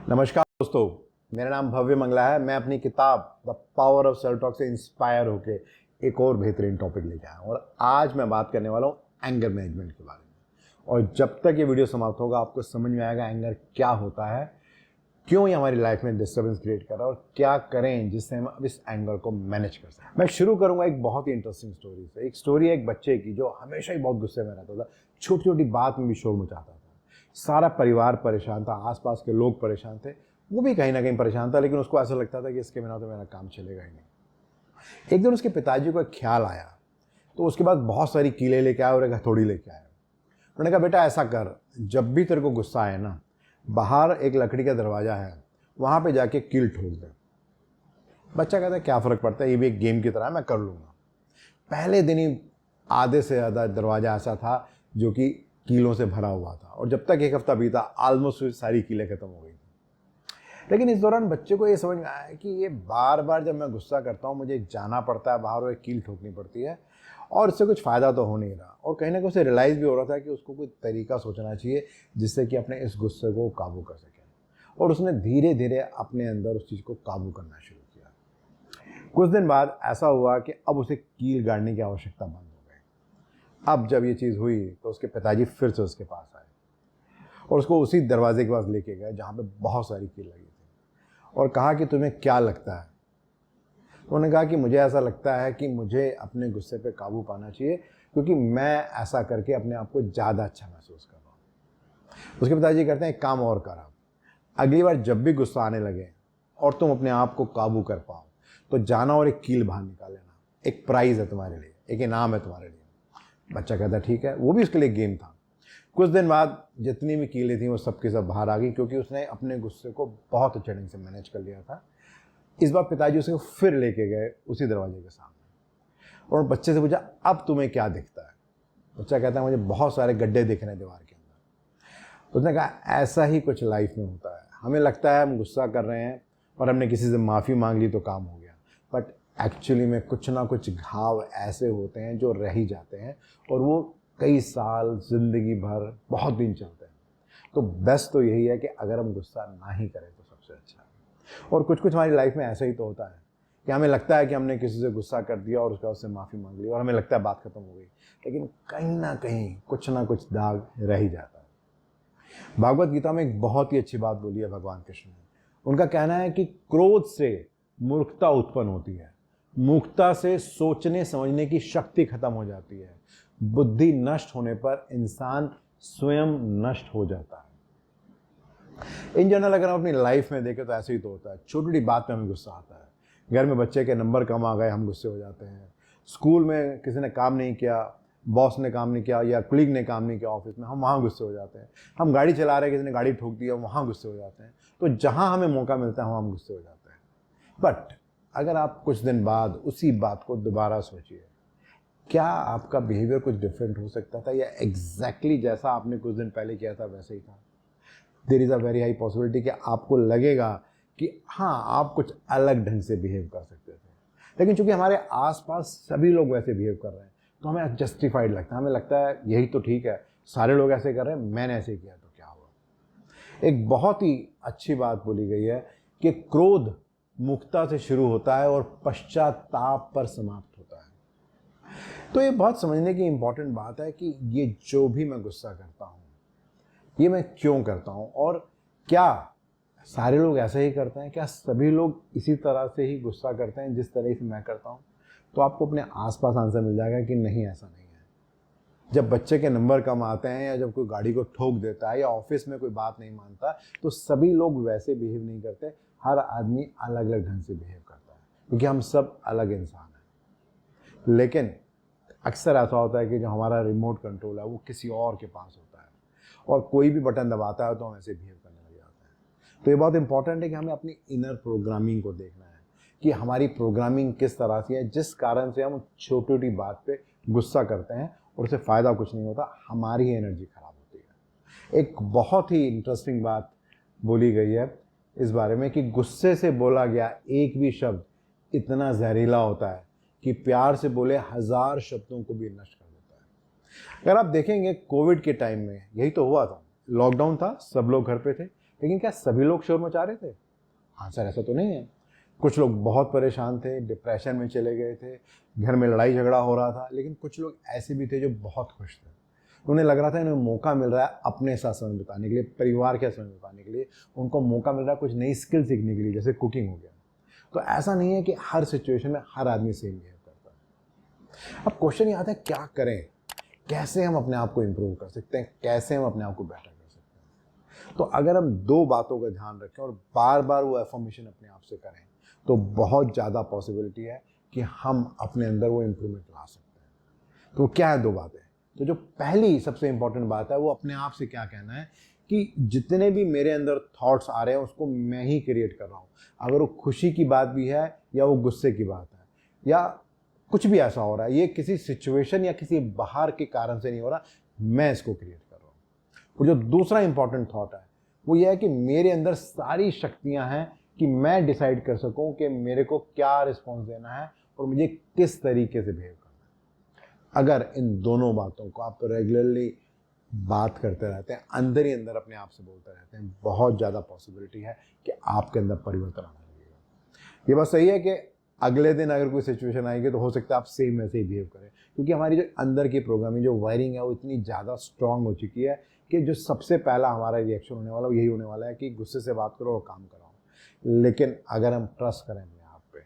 नमस्कार दोस्तों, मेरा नाम भव्य मंगला है। मैं अपनी किताब the power of self talk से इंस्पायर होके एक और बेहतरीन टॉपिक लेके आया हूँ और आज मैं बात करने वाला हूँ एंगर मैनेजमेंट के बारे में। और जब तक ये वीडियो समाप्त होगा आपको समझ में आएगा एंगर क्या होता है, क्यों ये हमारी लाइफ में डिस्टर्बेंस क्रिएट कर रहा है और क्या करें जिससे हम इस एंगर को मैनेज कर सकें। मैं शुरू करूंगा एक बहुत ही इंटरेस्टिंग स्टोरी से। एक स्टोरी है एक बच्चे की जो हमेशा ही बहुत गुस्से में रहता था, छोटी छोटी बात में भी शोर मचाता था। सारा परिवार परेशान था, आसपास के लोग परेशान थे, वो भी कहीं ना कहीं परेशान था, लेकिन उसको ऐसा लगता था कि इसके बिना तो मेरा काम चलेगा ही नहीं। एक दिन उसके पिताजी को एक ख्याल आया, तो उसके बाद बहुत सारी कीलें लेके आए और एक हथौड़ी लेके आए। उन्होंने कहा, बेटा ऐसा कर, जब भी तेरे को गुस्सा आए ना, बाहर एक लकड़ी का दरवाज़ा है, वहाँ पे जाके कील ठोक दे। बच्चा कहता है क्या फ़र्क पड़ता है, ये भी एक गेम की तरह है, मैं कर लूँगा। पहले दिन ही आधे से ज़्यादा दरवाज़ा ऐसा था जो कि कीलों से भरा हुआ था और जब तक एक हफ्ता बीता ऑलमोस्ट सारी कीलें खत्म हो गई थी। लेकिन इस दौरान बच्चे को ये समझ में आया कि ये बार बार जब मैं गुस्सा करता हूँ मुझे जाना पड़ता है बाहर और एक कील ठोकनी पड़ती है और इससे कुछ फ़ायदा तो हो नहीं रहा। और कहीं ना कहीं उसे रियलाइज़ भी हो रहा था कि उसको कोई तरीका सोचना चाहिए जिससे कि अपने इस गुस्से को काबू कर सके। और उसने धीरे धीरे अपने अंदर उस चीज़ को काबू करना शुरू किया। कुछ दिन बाद ऐसा हुआ कि अब उसे कील गाड़ने की आवश्यकता बंद हो गई। अब जब ये चीज़ हुई तो उसके पिताजी फिर से उसके पास आए और उसको उसी दरवाजे के पास लेके गए जहाँ पे बहुत सारी कील लगी थी और कहा कि तुम्हें क्या लगता है। तो उन्होंने कहा कि मुझे ऐसा लगता है कि मुझे अपने गुस्से पे काबू पाना चाहिए क्योंकि मैं ऐसा करके अपने आप को ज़्यादा अच्छा महसूस कर रहा हूँ। उसके पिताजी कहते हैं एक काम और कर, आप अगली बार जब भी गुस्सा आने लगे और तुम अपने आप को काबू कर पाओ तो जाना और एक कील बाहर निकाल लेना, एक प्राइज़ है तुम्हारे लिए, एक इनाम है तुम्हारे लिए। बच्चा कहता ठीक है, वो भी उसके लिए गेम था। कुछ दिन बाद जितनी भी कीलें थी वो सबके सब बाहर आ गई क्योंकि उसने अपने गुस्से को बहुत अच्छे ढंग से मैनेज कर लिया था। इस बार पिताजी उसे फिर लेके गए उसी दरवाजे के सामने और बच्चे से पूछा, अब तुम्हें क्या दिखता है। बच्चा कहता है मुझे बहुत सारे गड्ढे दिख रहे हैं दीवार के अंदर। तो उसने कहा ऐसा ही कुछ लाइफ में होता है, हमें लगता है हम गुस्सा कर रहे हैं और हमने किसी से माफ़ी मांग ली तो काम हो गया, बट एक्चुअली में कुछ ना कुछ घाव ऐसे होते हैं जो रह ही जाते हैं और वो कई साल, जिंदगी भर, बहुत दिन चलते हैं। तो बेस्ट तो यही है कि अगर हम गुस्सा ना ही करें तो सबसे अच्छा है। और कुछ कुछ हमारी लाइफ में ऐसा ही तो होता है कि हमें लगता है कि हमने किसी से गुस्सा कर दिया और उसका उससे माफ़ी मांग ली और हमें लगता है बात खत्म हो गई, लेकिन कहीं ना कुछ दाग रह ही जाता है। भागवत गीता में एक बहुत ही अच्छी बात बोली है भगवान कृष्ण ने। उनका कहना है कि क्रोध से मूर्खता उत्पन्न होती है, मूर्खता से सोचने समझने की शक्ति खत्म हो जाती है, बुद्धि नष्ट होने पर इंसान स्वयं नष्ट हो जाता है। इन जनरल अगर हम अपनी लाइफ में देखें तो ऐसे ही तो होता है, छोटी छोटी बात में हमें गुस्सा आता है। घर में बच्चे के नंबर कम आ गए, हम गुस्से हो जाते हैं। स्कूल में किसी ने काम नहीं किया, बॉस ने काम नहीं किया या कलीग ने काम नहीं किया ऑफिस में, हम वहाँ गुस्से हो जाते हैं। हम गाड़ी चला रहे हैं, किसी ने गाड़ी ठोक दिया, वहाँ गुस्से हो जाते हैं। तो जहाँ हमें मौका मिलता है वहाँ हम गुस्से हो जाते हैं। बट अगर आप कुछ दिन बाद उसी बात को दोबारा सोचिए, क्या आपका बिहेवियर कुछ डिफरेंट हो सकता था या एग्जैक्टली जैसा आपने कुछ दिन पहले किया था वैसे ही था। There is a very high possibility कि आपको लगेगा कि हाँ आप कुछ अलग ढंग से बिहेव कर सकते थे, लेकिन चूंकि हमारे आसपास सभी लोग वैसे बिहेव कर रहे हैं तो हमें जस्टिफाइड लगता है, हमें लगता है यही तो ठीक है, सारे लोग ऐसे कर रहे हैं, मैंने ऐसे किया तो क्या हुआ। एक बहुत ही अच्छी बात बोली गई है कि क्रोध मुक्ता से शुरू होता है और पश्चाताप पर समाप्त होता है। तो ये बहुत समझने की इंपॉर्टेंट बात है कि ये जो भी मैं गुस्सा करता हूँ ये मैं क्यों करता हूँ और क्या सारे लोग ऐसे ही करते हैं, क्या सभी लोग इसी तरह से ही गुस्सा करते हैं जिस तरह से मैं करता हूँ। तो आपको अपने आसपास आंसर मिल जाएगा कि नहीं, ऐसा नहीं है। जब बच्चे के नंबर कम आते हैं या जब कोई गाड़ी को ठोक देता है या ऑफिस में कोई बात नहीं मानता तो सभी लोग वैसे बिहेव नहीं करते, हर आदमी अलग अलग ढंग से बिहेव करता है क्योंकि हम सब अलग इंसान हैं। लेकिन अक्सर ऐसा होता है कि जो हमारा रिमोट कंट्रोल है वो किसी और के पास होता है और कोई भी बटन दबाता है तो हम ऐसे बिहेव करने लग जाते हैं। तो ये बहुत इंपॉर्टेंट है कि हमें अपनी इनर प्रोग्रामिंग को देखना है कि हमारी प्रोग्रामिंग किस तरह से है, जिस कारण से हम छोटी छोटी बात पे गुस्सा करते हैं और उससे फ़ायदा कुछ नहीं होता, हमारी ही एनर्जी खराब होती है। एक बहुत ही इंटरेस्टिंग बात बोली गई है इस बारे में कि गुस्से से बोला गया एक भी शब्द इतना जहरीला होता है कि प्यार से बोले 1000 शब्दों को भी नष्ट कर देता है। अगर आप देखेंगे कोविड के टाइम में यही तो हुआ था, लॉकडाउन था, सब लोग घर पे थे, लेकिन क्या सभी लोग शोर मचा रहे थे? आंसर ऐसा तो नहीं है। कुछ लोग बहुत परेशान थे, डिप्रेशन में चले गए थे, घर में लड़ाई झगड़ा हो रहा था, लेकिन कुछ लोग ऐसे भी थे जो बहुत खुश थे। उन्हें लग रहा था इन्हें मौका मिल रहा है अपने साथ समय बिताने के लिए, परिवार के साथ समय बिताने के लिए, उनको मौका मिल रहा है कुछ नई स्किल सीखने के लिए, जैसे कुकिंग हो गया। तो ऐसा नहीं है कि हर सिचुएशन में हर आदमी सेम बिहेव करता है। अब क्वेश्चन ये आता है क्या करें, कैसे हम अपने आप को इम्प्रूव कर सकते हैं, कैसे हम अपने आप को बेटर कर सकते हैं। तो अगर हम दो बातों का ध्यान रखें और बार बार वो एफर्मेशन अपने आप से करें तो बहुत ज़्यादा पॉसिबिलिटी है कि हम अपने अंदर वो इम्प्रूवमेंट ला सकते हैं। तो क्या है दो बातें? तो जो पहली सबसे इंपॉर्टेंट बात है वो अपने आप से क्या कहना है कि जितने भी मेरे अंदर थॉट्स आ रहे हैं उसको मैं ही क्रिएट कर रहा हूँ। अगर वो खुशी की बात भी है या वो गुस्से की बात है या कुछ भी ऐसा हो रहा है, ये किसी सिचुएशन या किसी बाहर के कारण से नहीं हो रहा, मैं इसको क्रिएट कर रहा हूँ। और जो दूसरा इंपॉर्टेंट थॉट है वो ये है कि मेरे अंदर सारी शक्तियाँ हैं कि मैं डिसाइड कर सकूं कि मेरे को क्या रिस्पॉन्स देना है और मुझे किस तरीके से बिहेव करना है। अगर इन दोनों बातों को आप रेगुलरली बात करते रहते हैं, अंदर ही अंदर अपने आप से बोलते रहते हैं, बहुत ज़्यादा पॉसिबिलिटी है कि आपके अंदर परिवर्तन आने लगेगा। ये बात सही है कि अगले दिन अगर कोई सिचुएशन आएगी तो हो सकता है आप सेम वैसे ही बिहेव करें, क्योंकि हमारी जो अंदर की प्रोग्रामिंग, जो वायरिंग है, वो इतनी ज़्यादा स्ट्रांग हो चुकी है कि जो सबसे पहला हमारा रिएक्शन होने वाला वो यही होने वाला है कि गुस्से से बात करो और काम कराओ। लेकिन अगर हम ट्रस्ट करें अपने आप पे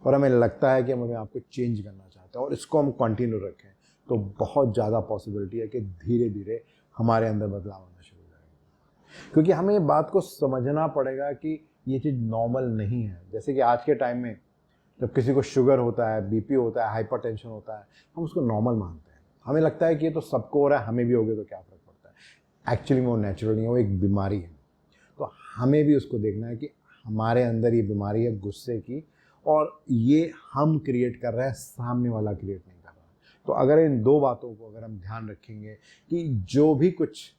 और हमें लगता है कि हम अपने आप को चेंज करना चाहते हैं और इसको हम कंटिन्यू रखें तो बहुत ज़्यादा पॉसिबिलिटी है कि धीरे धीरे हमारे अंदर बदलाव आना शुरू हो जाएगा। क्योंकि हमें ये बात को समझना पड़ेगा कि ये चीज़ नॉर्मल नहीं है। जैसे कि आज के टाइम में जब किसी को शुगर होता है, बीपी होता है, हाइपरटेंशन होता है, हम उसको नॉर्मल मानते हैं। हमें लगता है कि ये तो सबको हो रहा है, हमें भी हो गया तो क्या फ़र्क पड़ता है। एक्चुअली में वो नेचुरल नहीं है, वो एक बीमारी है। तो हमें भी उसको देखना है कि हमारे अंदर ये बीमारी है गुस्से की, और ये हम क्रिएट कर रहे हैं, सामने वाला क्रिएट नहीं कर रहा। तो अगर इन दो बातों को अगर हम ध्यान रखेंगे कि जो भी कुछ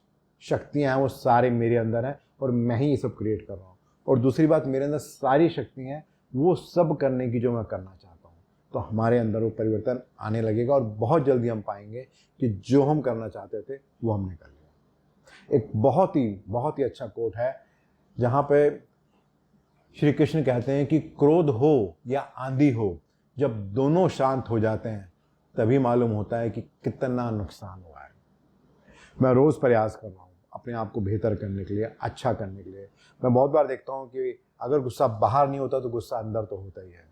शक्तियां हैं वो सारे मेरे अंदर हैं और मैं ही ये सब क्रिएट कर रहा हूँ, और दूसरी बात मेरे अंदर सारी शक्तियाँ हैं वो सब करने की जो मैं करना चाहता हूँ, तो हमारे अंदर वो परिवर्तन आने लगेगा और बहुत जल्दी हम पाएंगे कि जो हम करना चाहते थे वो हमने कर लिया। एक बहुत ही अच्छा कोट है जहाँ पे श्री कृष्ण कहते हैं कि क्रोध हो या आंधी हो, जब दोनों शांत हो जाते हैं तभी मालूम होता है कि कितना नुकसान हुआ है। मैं रोज़ प्रयास कर रहा हूँ अपने आप को बेहतर करने के लिए, अच्छा करने के लिए। मैं बहुत बार देखता हूँ कि अगर गुस्सा बाहर नहीं होता तो गुस्सा अंदर तो होता ही है।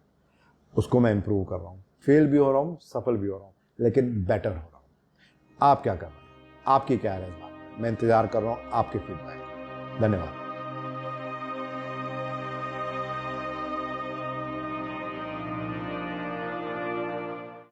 उसको मैं इम्प्रूव कर रहा हूँ, फेल भी हो रहा हूँ, सफल भी हो रहा हूँ, लेकिन बेटर हो रहा हूँ। आप क्या कर रहे हैं? आपकी क्या राय है इस बात में? मैं इंतज़ार कर रहा हूँ आपके फीडबैक। धन्यवाद।